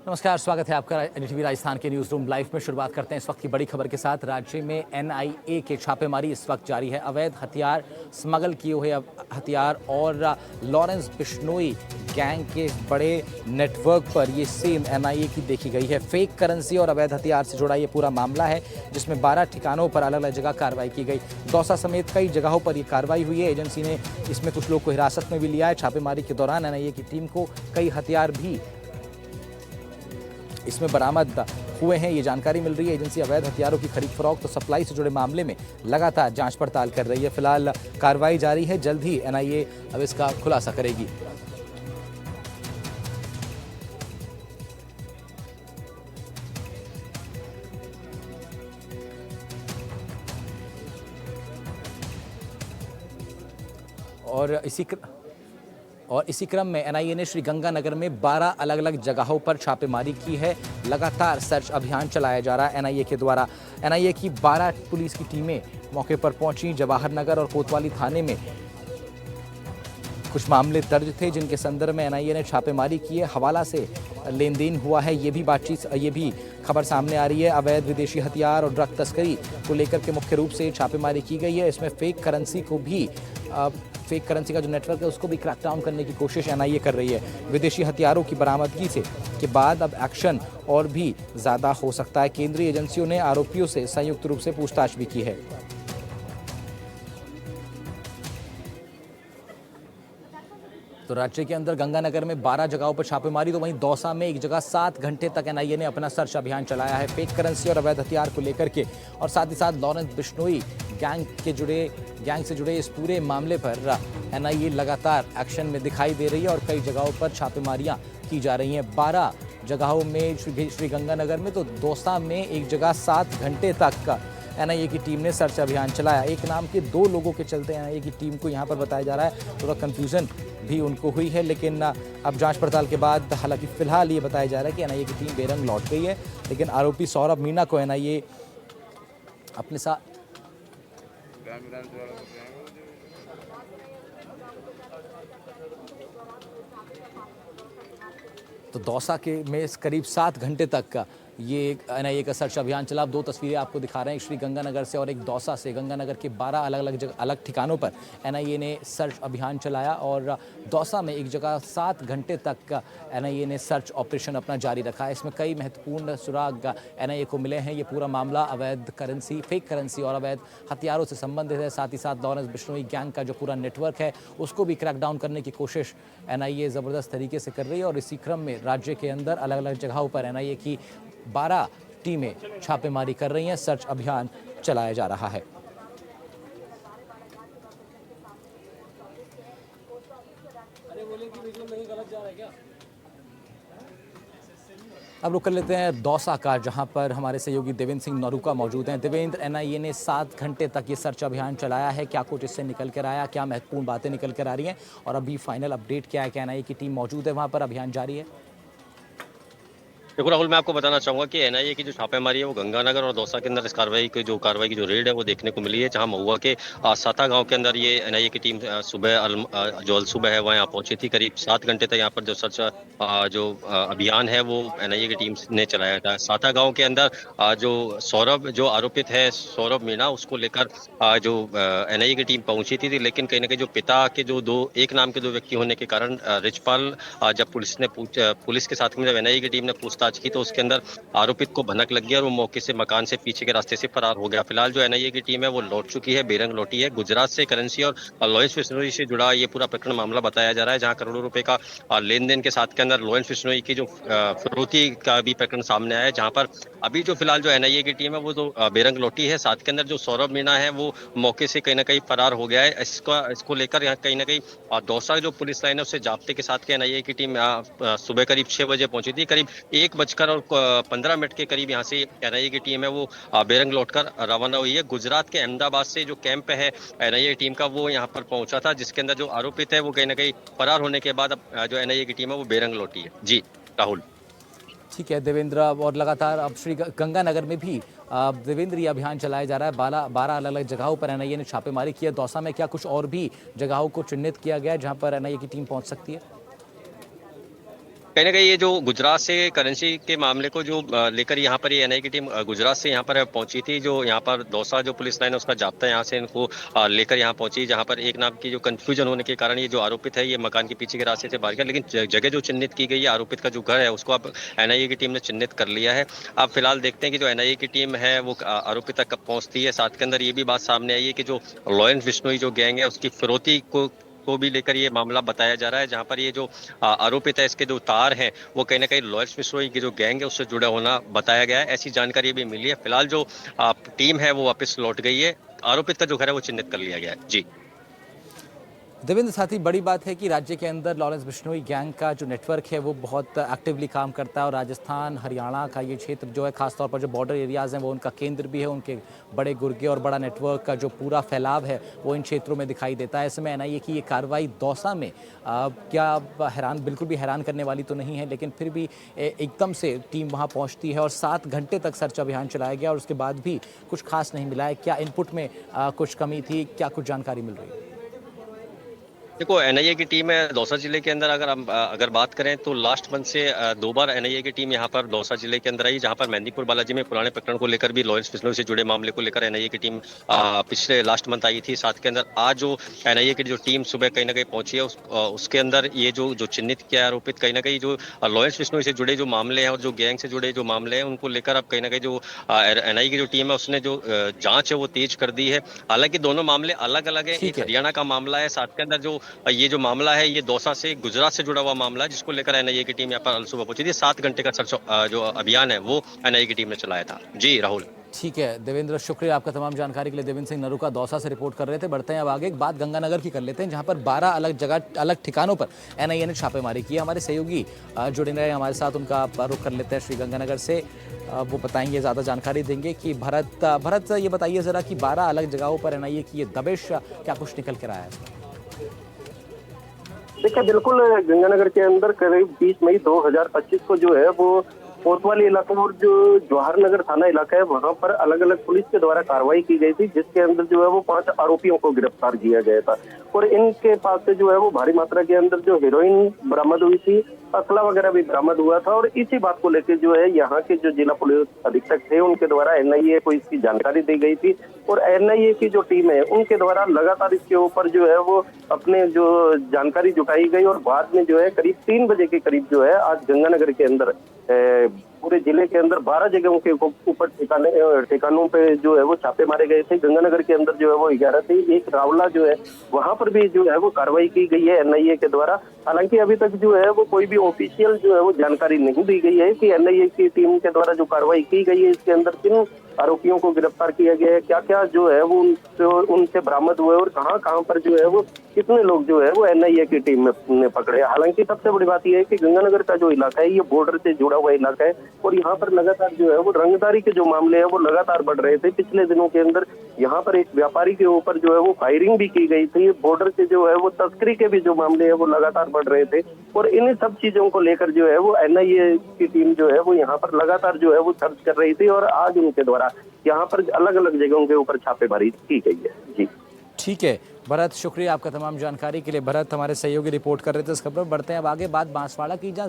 नमस्कार, स्वागत है आपका एनडीटीवी राजस्थान के न्यूज़ रूम लाइव में। शुरुआत करते हैं इस वक्त की बड़ी खबर के साथ। राज्य में एनआईए के छापेमारी इस वक्त जारी है। अवैध हथियार, स्मगल किए हुए हथियार और लॉरेंस बिश्नोई गैंग के बड़े नेटवर्क पर ये सेम एनआईए की देखी गई है। फेक करेंसी और अवैध हथियार से जुड़ा ये पूरा मामला है, जिसमें 12 ठिकानों पर अलग अलग जगह कार्रवाई की गई। दौसा समेत कई जगहों पर ये कार्रवाई हुई है। एजेंसी ने इसमें कुछ लोग को हिरासत में भी लिया है। छापेमारी के दौरान एनआईए की टीम को कई हथियार भी इसमें बरामद हुए हैं, ये जानकारी मिल रही है। एजेंसी अवैध हथियारों की खरीद फरोख्त और सप्लाई से जुड़े मामले में लगातार जांच पड़ताल कर रही है। फिलहाल कार्रवाई जारी है, जल्द ही एनआईए अब इसका खुलासा करेगी। और इसी क्रम में एनआईए ने श्रीगंगानगर में 12 अलग अलग जगहों पर छापेमारी की है। लगातार सर्च अभियान चलाया जा रहा है एनआईए के द्वारा। एनआईए की 12 पुलिस की टीमें मौके पर पहुंची। जवाहर नगर और कोतवाली थाने में कुछ मामले दर्ज थे, जिनके संदर्भ में एनआईए ने छापेमारी की है। हवाला से लेन देन हुआ है, ये भी खबर सामने आ रही है। अवैध विदेशी हथियार और ड्रग तस्करी को लेकर के मुख्य रूप से छापेमारी की गई है। इसमें फेक करेंसी का जो नेटवर्क है उसको भी क्रैकडाउन करने की कोशिश एनआईए कर रही है। विदेशी हथियारों की बरामदगी के बाद अब एक्शन और भी ज़्यादा हो सकता है। केंद्रीय एजेंसियों ने आरोपियों से संयुक्त रूप से पूछताछ भी की है। तो राज्य के अंदर गंगानगर में 12 जगहों पर छापेमारी, तो वहीं दौसा में एक जगह 7 घंटे तक एनआईए ने अपना सर्च अभियान चलाया है फेक करेंसी और अवैध हथियार को लेकर के। और साथ ही साथ लॉरेंस बिश्नोई गैंग से जुड़े इस पूरे मामले पर एनआईए लगातार एक्शन में दिखाई दे रही है और कई जगहों पर छापेमारियां की जा रही हैं। 12 जगहों में श्रीगंगानगर में, तो दौसा में एक जगह 7 घंटे तक का एनआईए की टीम ने सर्च अभियान चलाया। एक नाम के 2 लोगों के चलते एनआईए की टीम को यहाँ पर बताया जा रहा है। थोड़ा कंफ्यूजन भी उनको हुई है, लेकिन अब जांच पड़ताल के बाद हालांकि फिलहाल ये बताया जा रहा है कि एनआईए की टीम बेरंग लौट गई है। लेकिन आरोपी सौरभ मीणा को एनआईए अपने साथ तो दौसा के में करीब 7 घंटे तक का ये एनआईए का सर्च अभियान चला। 2 तस्वीरें आपको दिखा रहे हैं, एक श्रीगंगानगर से और एक दौसा से। गंगानगर के 12 अलग ठिकानों पर एनआईए ने सर्च अभियान चलाया और दौसा में एक जगह 7 घंटे तक का एनआईए ने सर्च ऑपरेशन अपना जारी रखा है। इसमें कई महत्वपूर्ण सुराग एनआईए को मिले हैं। ये पूरा मामला अवैध करेंसी, फेक करेंसी और अवैध हथियारों से संबंधित है। साथ ही साथ लॉरेंस बिश्नोई गैंग का जो पूरा नेटवर्क है उसको भी क्रैकडाउन करने की कोशिश एनआईए ज़बरदस्त तरीके से कर रही है। और इसी क्रम में राज्य के अंदर अलग अलग जगहों पर एनआईए की 12 टीमें छापेमारी कर रही हैं, सर्च अभियान चलाया जा रहा है। अब रुक कर लेते हैं दौसा का, जहां पर हमारे सहयोगी देवेंद्र सिंह नरूका मौजूद हैं। देवेंद्र, एनआईए ने 7 घंटे तक ये सर्च अभियान चलाया है, क्या कुछ इससे निकल कर आया, क्या महत्वपूर्ण बातें निकल कर आ रही हैं और अभी फाइनल अपडेट क्या है कि एनआईए की टीम मौजूद है वहां पर, अभियान जारी है? देखो राहुल, मैं आपको बताना चाहूंगा कि एनआईए की जो छापेमारी है वो गंगानगर और दौसा के अंदर इस कार्रवाई की जो रेड है वो देखने को मिली है। जहां महुआ के साता गांव के अंदर ये एनआईए की टीम जो अल सुबह है वह यहाँ पहुंची थी। करीब 7 घंटे तक यहाँ पर जो सर्च अभियान है वो एनआईए की टीम ने चलाया था। साता गांव के अंदर जो आरोपित है सौरभ मीणा, उसको लेकर जो एनआईए की टीम पहुंची थी, लेकिन कहीं ना कहीं जो पिता के एक नाम के 2 व्यक्ति होने के कारण रिचपाल, जब पुलिस के साथ में जब एनआईए की टीम ने पूछताछ की तो उसके अंदर आरोपित को भनक लग गई और वो मौके से मकान से पीछे के रास्ते से फरार हो गया। फिलहाल जो एनआईए की टीम है वो लौट चुकी है, बेरंग लौटी है। गुजरात से करेंसी और लॉरेंस बिश्नोई से जुड़ा ये पूरा प्रकरण मामला बताया जा रहा है, जहां करोड़ों रुपए का लेन देन के साथ के अंदर लॉरेंस बिश्नोई की जो फिरौती का भी प्रकरण सामने आया है। जहां पर अभी जो फिलहाल जो एनआईए की टीम है वो तो बेरंग लौटी है, साथ के अंदर जो सौरभ मीणा है वो मौके से कहीं ना कहीं फरार हो गया है। इसको लेकर यहाँ कहीं ना कहीं दौसा जो पुलिस लाइन है उससे जाब्ते के साथ के एनआईए की टीम सुबह करीब 6 बजे पहुंची थी। करीब 1:15 के करीब यहाँ से एनआईए की टीम है वो बेरंग लौटकर रवाना हुई है। गुजरात के अहमदाबाद से जो कैंप है एनआईए टीम का वो यहाँ पर पहुंचा था, जिसके अंदर जो आरोपित है वो कहीं ना कहीं फरार होने के बाद अब जो एनआईए की टीम है वो बेरंग लौटी है। जी राहुल। ठीक है देवेंद्र, और लगातार अब श्री गंगानगर में भी देवेंद्र ये अभियान चलाया जा रहा है। 12 अलग अलग जगहों पर एनआईए ने छापेमारी की है। दौसा में क्या कुछ और भी जगहों को चिन्हित किया गया है जहां पर एनआईए की टीम पहुंच सकती है? कहीं ना कहीं ये जो गुजरात से करेंसी के मामले को जो लेकर यहाँ पर ये एनआई की टीम गुजरात से यहाँ पर पहुंची थी। जो यहाँ पर दौसा जो पुलिस लाइन है उसका जाब्ता यहाँ से इनको लेकर यहाँ पहुंची, जहाँ पर एक नाम की जो कंफ्यूजन होने के कारण ये जो आरोपित है ये मकान के पीछे के रास्ते से बाहर गया, लेकिन जगह जो चिन्हित की गई है आरोपित का जो घर है उसको अब एनआईए की टीम ने चिन्हित कर लिया है। अब फिलहाल देखते हैं कि जो एनआईए की टीम है वो आरोपित तक कब पहुंचती है। साथ के अंदर ये भी बात सामने आई है कि जो लॉरेंस बिश्नोई जो गैंग है उसकी फिरौती को भी लेकर ये मामला बताया जा रहा है, जहां पर ये जो आरोपित है इसके जो तार हैं वो कहीं ना कहीं लॉरेंस बिश्नोई की जो गैंग है उससे जुड़ा होना बताया गया है। ऐसी जानकारी भी मिली है। फिलहाल जो टीम है वो वापस लौट गई है। आरोपित का जो घर है वो चिन्हित कर लिया गया है। जी देवेंद्र, साथ ही बड़ी बात है कि राज्य के अंदर लॉरेंस बिश्नोई गैंग का जो नेटवर्क है वो बहुत एक्टिवली काम करता है और राजस्थान हरियाणा का ये क्षेत्र जो है, खासतौर पर जो बॉर्डर एरियाज़ हैं वो उनका केंद्र भी है। उनके बड़े गुर्गे और बड़ा नेटवर्क का जो पूरा फैलाव है वो इन क्षेत्रों में दिखाई देता है। ऐसे में एनआईए की ये कार्रवाई दौसा में क्या बिल्कुल भी हैरान करने वाली तो नहीं है, लेकिन फिर भी एकदम से टीम वहाँ पहुँचती है और 7 घंटे तक सर्च अभियान चलाया गया और उसके बाद भी कुछ खास नहीं मिला है। क्या इनपुट में कुछ कमी थी, क्या कुछ जानकारी मिल रही है? देखो, एनआईए की टीम है दौसा जिले के अंदर। अगर बात करें तो लास्ट मंथ से 2 बार एनआईए की टीम यहाँ पर दौसा जिले के अंदर आई, जहाँ पर मेहंदीपुर बालाजी में पुराने प्रकरण को लेकर भी लॉरेंस बिश्नोई से जुड़े मामले को लेकर एनआईए की टीम पिछले लास्ट मंथ आई थी। साथ के अंदर आज जो एनआईए की जो टीम सुबह कहीं ना कहीं पहुंची है उसके अंदर ये जो चिन्हित किया आरोपित, कहीं ना कहीं जो लॉरेंस बिश्नोई से जुड़े जो मामले हैं और जो गैंग से जुड़े जो मामले हैं उनको लेकर अब कहीं ना कहीं जो एनआईए की जो टीम है उसने जो जांच है वो तेज कर दी है। हालांकि दोनों मामले अलग अलग है। ठीक एक है। हरियाणा का मामला है, साथ के अंदर जो ये जो मामला है ये दौसा से गुजरात से जुड़ा हुआ मामला है, जिसको लेकर एनआईए की टीम यहाँ पर सुबह पहुंची थी। 7 घंटे का सर्च जो अभियान है वो एनआईए की टीम ने चलाया था। जी राहुल। ठीक है देवेंद्र, शुक्रिया आपका तमाम जानकारी के लिए। देवेंद्र सिंह नरूका दौसा से रिपोर्ट कर रहे थे। बढ़ते हैं अब आगे, एक बात गंगानगर की कर लेते हैं, जहां पर 12 अलग जगह अलग ठिकानों पर एनआईए ने छापेमारी की है। हमारे सहयोगी जुड़े रहे हमारे साथ, उनका रुख कर लेते हैं श्री गंगानगर से। वो बताएंगे, ज़्यादा जानकारी देंगे कि भरत ये बताइए ज़रा कि 12 अलग जगहों पर एनआईए की ये दबिश क्या कुछ निकल कर आया है? देखिए, बिल्कुल गंगानगर के अंदर करीब 20 मई 2025 को जो है वो कोतवाली इलाका और जो जवाहर नगर थाना इलाका है वहां पर अलग अलग पुलिस के द्वारा कार्रवाई की गई थी, जिसके अंदर जो है वो 5 आरोपियों को गिरफ्तार किया गया था और इनके पास से जो है वो भारी मात्रा के अंदर जो हेरोइन बरामद हुई थी, असला वगैरह भी बरामद हुआ था। और इसी बात को लेकर जो है यहाँ के जो जिला पुलिस अधीक्षक थे उनके द्वारा एनआईए को इसकी जानकारी दी गई थी और एनआईए की जो टीम है उनके द्वारा लगातार इसके ऊपर जो है वो अपने जो जानकारी जुटाई गई और बाद में जो है करीब 3 बजे के करीब जो है आज गंगानगर के अंदर पूरे जिले के अंदर 12 जगहों के ऊपर ठिकानों पे जो है वो छापे मारे गए थे। गंगानगर के अंदर जो है वो 11 थे, एक रावला जो है वहां पर भी जो है वो कार्रवाई की गई है एनआईए के द्वारा। हालांकि अभी तक जो है वो कोई भी ऑफिशियल जो है वो जानकारी नहीं दी गई है कि एनआईए की टीम के द्वारा जो कार्रवाई की गई है इसके अंदर किन आरोपियों को गिरफ्तार किया गया है, क्या क्या जो है वो उनसे बरामद हुए और कहां कहां पर जो है वो कितने लोग जो है वो एनआईए की टीम ने पकड़े। हालांकि सबसे बड़ी बात यह है कि गंगानगर का जो इलाका है ये बॉर्डर से जुड़ा हुआ इलाका है और यहाँ पर लगातार जो है वो रंगदारी के जो मामले हैं वो लगातार बढ़ रहे थे। पिछले दिनों के अंदर यहाँ पर एक व्यापारी के ऊपर जो है वो फायरिंग भी की गई थी। बॉर्डर से जो है वो तस्करी के भी जो मामले हैं वो लगातार बढ़ रहे थे और इन सब चीजों को लेकर जो है वो एनआईए की टीम जो है वो यहाँ पर लगातार जो है वो सर्च कर रही थी और आज उनके द्वारा यहाँ पर अलग अलग जगहों के ऊपर छापेमारी की गई है। जी ठीक है भरत, शुक्रिया आपका तमाम जानकारी के लिए। भरत हमारे सहयोगी रिपोर्ट कर रहे थे इस खबर। बढ़ते हैं अब आगे, बात बांसवाड़ा की, जहाँ